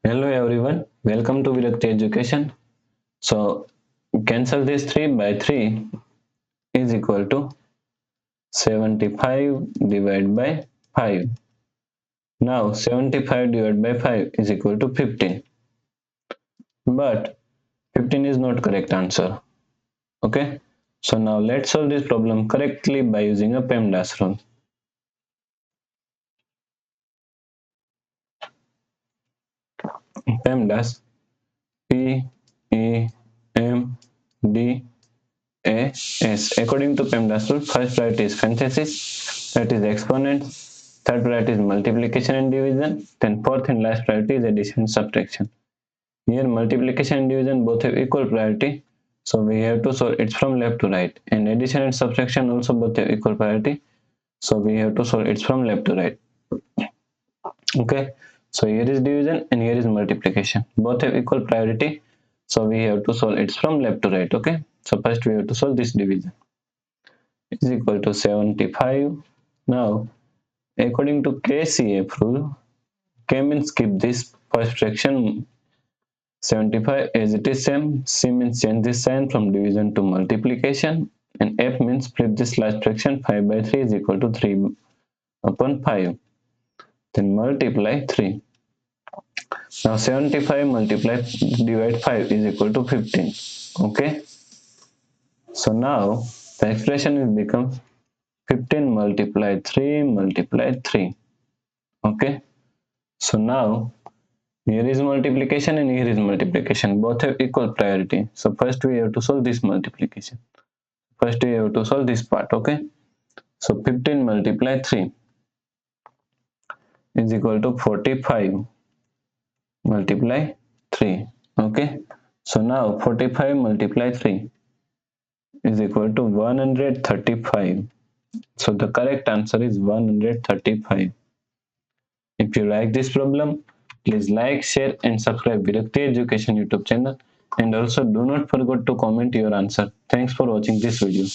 Hello everyone, welcome to Virakti Education. So cancel this 3 by 3 is equal to 75 divided by 5. Now 75 divided by 5 is equal to 15. But 15 is not correct answer. Okay. So now let's solve this problem correctly by using a PEMDAS rule. PEMDAS P E M D A S. According to PEMDAS rule, first priority is parenthesis, that is exponents, third priority is multiplication and division, then fourth and last priority is addition and subtraction. Here multiplication and division both have equal priority, so we have to solve it from left to right, and addition and subtraction also both have equal priority, so we have to solve it from left to right. Okay, so here is division and here is multiplication, both have equal priority, so we have to solve it from left to right. Okay, so first we have to solve this division. Is equal to 75. Now according to KCF rule, K means keep this first fraction 75 as it is same, C means change this sign from division to multiplication, and F means flip this last fraction 5 by 3 is equal to 3 upon 5. Then multiply 3. Now 75 multiply divide 5 is equal to 15. Okay. So now the expression will become 15 multiply 3 multiply 3. Okay. So now here is multiplication and here is multiplication. Both have equal priority. So first we have to solve this multiplication. First we have to solve this part. Okay. So 15 multiply 3 is equal to 45 multiply 3. Okay. So now 45 multiply 3 is equal to 135. So the correct answer is 135. If you like this problem, please like, share and subscribe Virakti Education YouTube channel, and also do not forget to comment your answer. Thanks for watching this video.